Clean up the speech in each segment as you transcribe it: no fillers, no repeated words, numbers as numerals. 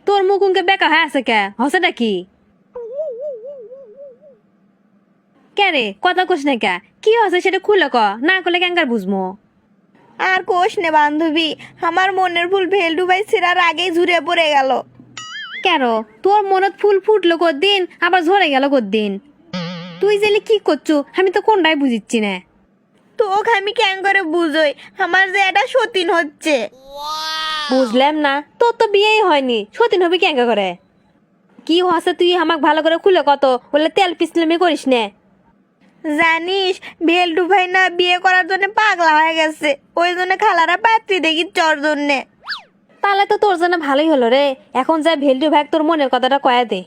তোর মুখুনকে বেকা হয়ে আছে কে হসেটা কি কে রে কথা কোস না কে কি হসে সেটা খুলে ক না করলে কেঙ্গার বুঝমো আর কোষ নে বান্ধবী, আমার মনের ফুল ভেলডু ভাই ছিঁড়ার আগেই ঝুরে পড়ে গেল। কেন তোর মনত ফুল ফুটলো কদিন আবার ঝরে গেল কদিন তুই জেলে কি করছু আমি তো কোনটাই বুঝিচ্ছি না তোকে আমি কেন করে বুঝোই, আমার যে এটা সতীন হচ্ছে। বুঝলাম না তোর তো বিয়েই হয়নি সতীন হবে কেঙ্গা করে কি হসে তুই আমাকে ভালো করে খুলে কত বলে তেল পিছলামি করিস না জানিস ভেলডু ভাই না বিয়ে করার জন্য পাগলা হয়ে গেছে, ওই জন্য খালারা পাত্রী দেখি চর জন্যে। তাহলে তো তোর জন্য ভালোই হলো রে এখন যা ভেলটু ভাই তোর মনের কথাটা কয়া দে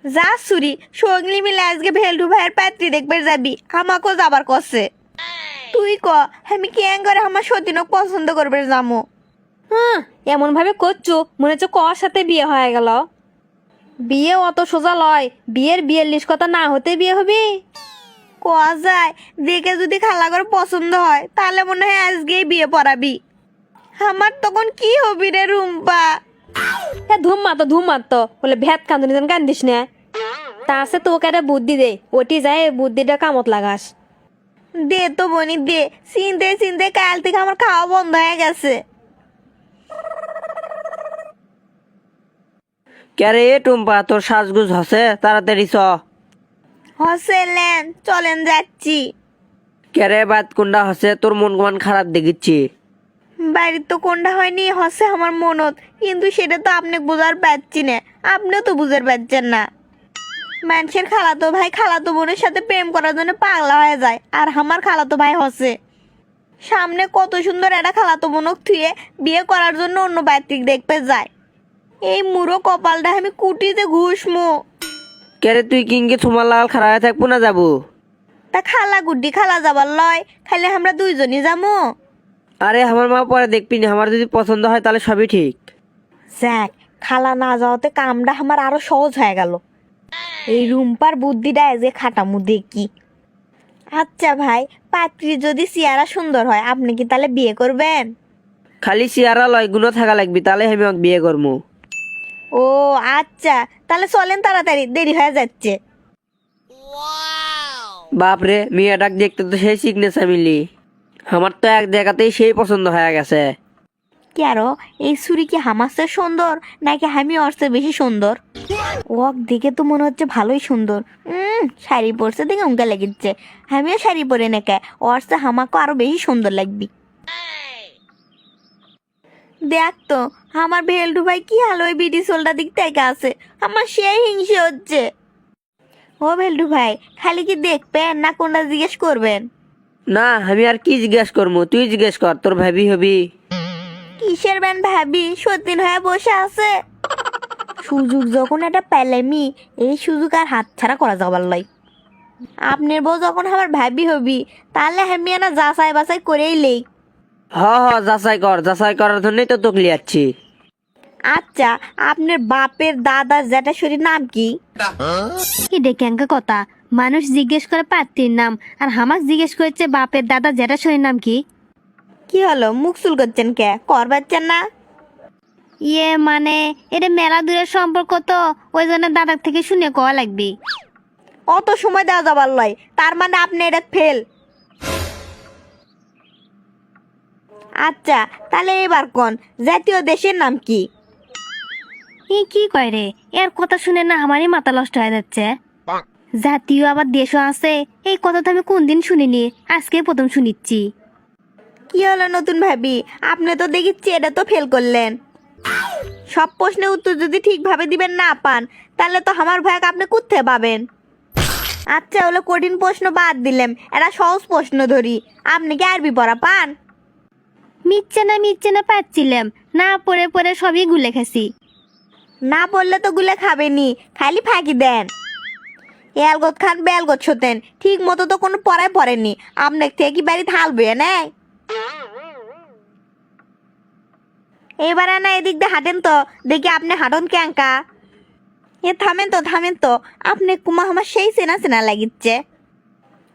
যা সুরি সগলি মিলে আজকে ভেলডু ভাইয়ের পাত্রী দেখবে যাবি, আমাকেও যাবার কষে। তুই ক আমি কেন করে আমার সতীনক পছন্দ করবে যামো। হ্যাঁ এমন ভাবে করছু মনে হচ্ছে কর সাথে বিয়ে হয়ে গেল বিয়ে অত সোজা লয় বিয়ের 42 কথা না হতে বিয়ে হবি কোয়া যায় দেখে যদি খালা করে পছন্দ হয় তাহলে মনে হয় আজকেই বিয়ে পড়াবি। আমার তখন কি হবি রে রুম্পা। ধুম মারতো বলে ভ্যাত কান্দুনি যেন কান্দিস না তা আছে তোকে একটা বুদ্ধি দে ওটি যায় বুদ্ধিটা কামত লাগাস দে তো বনি দে, চিনতে চিনতে কাল থেকে আমার খাওয়া বন্ধ হয়ে গেছে। ক্যারে টুম্পা তোর সাজগুজ হসে তাড়াতাড়ি চ। হসেলেন চলেন যাচ্ছি। ক্যারে বাদ কোনটা হসে তোর মন গমান খারাপ দেখিচ্ছি। বাড়ির তো কোনটা হয়নি হসে আমার মনত, কিন্তু সেটা তো আপনি বোঝার পাচ্ছি না, আপনিও তো বুঝার পাচ্ছেন না। মানুষের খালাতো ভাই খালাতো বোনের সাথে প্রেম করার জন্য পাগলা হয়ে যায়, আর আমার খালাতো ভাই হসে সামনে কত সুন্দর একটা খালাতো বোনক থুয়ে বিয়ে করার জন্য অন্য পাত্রিক দেখতে যায়। এই মুড়ো কপালটা আমি কুটিতে ঘুষমো। ক্যারে তুই কিংকে তোমার লাল খারাপ হয়ে থাকবো না যাবো? তা খালা গুড্ডি খালা যাবার লয়, খালি আমরা দুইজনই যাবো। আরে আমার মা পরে দেখবি না, আমার যদি পছন্দ হয় তাহলে সবই ঠিক। যাক খালা না যাওয়াতে কামটা আমার আরো সহজ হয়ে গেল। এই রুম্পার বুদ্ধিটা যে খাটামু দেখি। আচ্ছা ভাই, পাত্রী যদি চেহারা সুন্দর হয় আপনি কি তাহলে বিয়ে করবেন? খালি চেয়ারা লয় গুণও থাকা লাগবি তাহলে আমি ওকে বিয়ে করবো। ও আচ্ছা, তাহলে চলেন তাড়াতাড়ি, দেরি হয়ে যাচ্ছে। বাপরে মেয়েটাকে দেখতে তো সেই সিগনেচার মিলি, আমার তো এক দেখাতেই সেই পছন্দ হয়ে গেছে। কি আরো এই ছুরি কি আমার চেয়ে সুন্দর নাকি আমি ওর চেয়ে বেশি সুন্দর? ওক দেখে তো মনে হচ্ছে ভালোই সুন্দর। শাড়ি পরছে দেখে উনকা লেগেছে, আমিও শাড়ি পরে নাকি ওর চেয়ে আমাকে আরো বেশি সুন্দর লাগবি। দেখ তো আমার ভেলডু ভাই কি হাল ওই বিডি সোলটা দিক থেকে আছে, আমার সেই হিংসে হচ্ছে। ও ভেলডু ভাই খালি কি দেখবেন না কোনটা জিজ্ঞেস করবেন? না আমি আর কি জিজ্ঞেস করবো, তুই জিজ্ঞেস কর, তোর ভাবি হবি। কিসের ব্যান ভাবি সতীন হয়ে বসে আছে? সুযোগ যখন একটা পেলেমি, এই সুযোগ আর হাতছাড়া করা যাবার লাই। আপনার বউ যখন আমার ভাবি হবি তাহলে আমি না যাচাই বাছাই করেই লেই। হ যাচাই কর, যাচাই করার জন্যই তো তোকে লিয়াচ্ছি। আচ্ছা আপনার বাপের দাদা জ্যাঠাশরীর নাম কি? কি ডেকেঙ্কা কথা মানুষ জিজ্ঞেস করে পাত্রীর নাম আর হামাক জিজ্ঞেস করেছে বাপের দাদা জ্যাঠাশরীর নাম কি কি হলো মুখ চুল করছেন কে, কর পাচ্ছেন না? ইয়ে মানে এটা মেলা দূরের সম্পর্ক তো ওই জন্য দাদার থেকে শুনে কওয়া লাগবে অত সময় দেওয়া যাবার লয়, তার মানে আপনি এটা ফেল। আচ্ছা তাহলে এবার কোন জাতীয় দেশের নাম কি? এই কি কয় রে এর কথা শুনে না আমারই মাথা নষ্ট হয়ে যাচ্ছে জাতীয় আবার দেশও আছে এই কথা তো আমি কোনদিন শুনিনি আজকে প্রথম শুনিচ্ছি কি হলো নতুন ভাবি, আপনি তো দেখিচ্ছি এটা তো ফেল করলেন। সব প্রশ্নের উত্তর যদি ঠিকভাবে দিবেন না পান তাহলে তো আমার ভাইকে আপনি কোথায় পাবেন? আচ্ছা হলো কঠিন প্রশ্ন বাদ দিলাম, এটা সহজ প্রশ্ন ধরি, আপনি কি আরবি পড়া পান? মিচ্ছে না পাচ্ছিলাম না পড়ে পড়ে সবই গুলে খাসি না পড়লে তো গুলে খাবেনি, খালি ফাঁকি দেন। এলগত খান বেলগত শোতেন, ঠিক মতো তো কোনো পড়ায় পড়েননি, আপনার থেকে কি বাড়ি থাল বয়ে নেয়? এবার না এদিক দিয়ে হাঁটেন তো দেখি আপনি হাঁটন ক্যাঙ্কা। এ থামেন তো আপনি কুমা আমার সেই চেনা চেনা লাগিচ্ছে।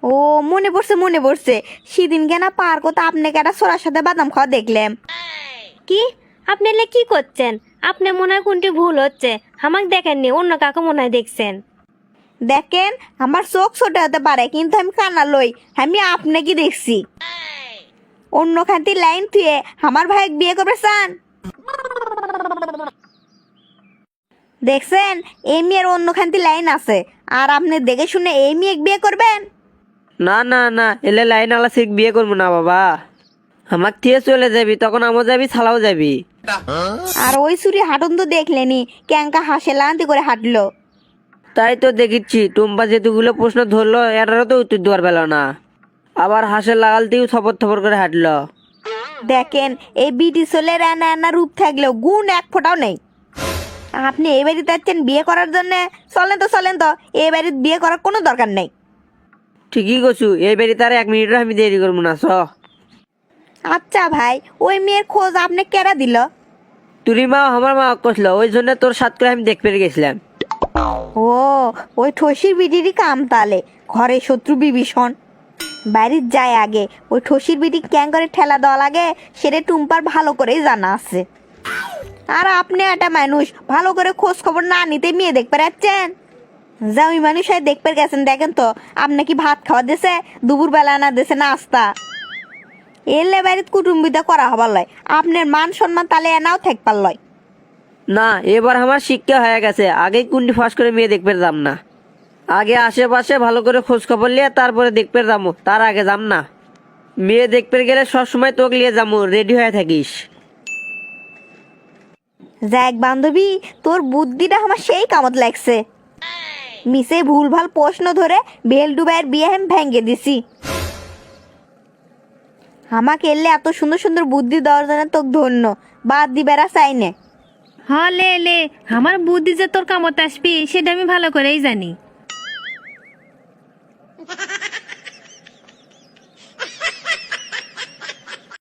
ও মনে পড়ছে সেদিন কেনা পার্ক তো আপনাকে একটা ছোড়ার সাথে বাদাম খাওয়া দেখলাম। কি আপনি এলে কি করছেন? আপনি মনে হয় কোনটি ভুল হচ্ছে, আমাকে দেখেননি, অন্য কাকে মনে হয় দেখছেন। দেখেন, আমার চোখ ছোট হতে পারে কিন্তু আমি কানা লই, আমি আপনাকে দেখছি। অন্য খান্তি লাইন থুয়ে আমার ভাই বিয়ে করবে চান? দেখছেন, এই মেয়ের অন্য খান্তি লাইন আছে, আর আপনি দেখে শুনে এই মেয়ে বিয়ে করবেন? না না না, এলে লাইন আলা শিখ বিয়ে করবো না বাবা। আমার থেকে চলে যাবি, তখন আমও যাবি, ছালাও যাবি। আর ওই চুরি হাঁটুন তো দেখলেনি, ক্যাঙ্কা হাসে লান্তি করে হাঁটলো। তাই তো দেখিচ্ছি, টুম্পা যেতুগুলো প্রশ্ন ধরলো এটারও তো উত্তর দেওয়ার পেল না, আবার হাসে লাগালতেও থপর থপর করে হাঁটলো। দেখেন, এই বিটি ছেলের এনা এনা রূপ থাকলেও গুণ এক ফোঁটাও নেই। আপনি এই বাড়িতে যাচ্ছেন বিয়ে করার জন্য? চলেন তো, এই বাড়িতে বিয়ে করার কোনো দরকার নেই। ঠিকই করছু, এই বাড়ি তার 1 মিনিটও আমি দেরি করবো না, চ। আচ্ছা ভাই, ওই মেয়ের খোঁজ আপনি কেরা দিল? তুরি মা আমার মা কষলো, ওই জন্য তোর সাথ করে আমি দেখতে গেছিলাম। ও, ওই ঠসির বিটিরই কাম তালে, ঘরে শত্রু বিভীষণ। বাড়ির যায় আগে ওই ঠসির বিটি ক্যাং করে ঠেলা দেওয়া লাগে, সেটা টুম্পার ভালো করেই জানা আছে। আর আপনি একটা মানুষ, ভালো করে খোঁজ খবর না নিতে মেয়ে দেখতে যাচ্ছেন? যা ওই মানুষ হয় দেখতে গেছেন, দেখেন তো আপনি কি ভাত খাওয়া দিছে, দুপুর বেলা না দিছে নাস্তা? এলে বাড়িতে কুটুম্বিতা করা হবার লয়, আপনার মান সম্মান তালে এনাও থাকবার লয়। না, এবার আমার শিক্ষা হয়ে গেছে, আগে কুন্ডি ফাঁস করে মেয়ে দেখতে যাম না। আগে আশেপাশে ভালো করে খোঁজ খবর নিয়ে তারপরে দেখতে যাবো, তার আগে যাম না। মেয়ে দেখতে গেলে সবসময় তোকে নিয়ে যাবো, রেডি হয়ে থাকিস। যাক বান্ধবী, তোর বুদ্ধিটা আমার সেই কামত লাগছে। মিসে ভুলভাল প্রশ্ন ধরে বেলডুবাইয়ের বিয়ে আমি ভেঙে দিছি। আমাকে এলে এত সুন্দর সুন্দর বুদ্ধি দেওয়ার জন্য তোকে ধন্য, বাদ দিবেরা চাই না। হ লে লে, আমার বুদ্ধি যে তোর কামত আসবি সেটা আমি ভালো করেই জানি।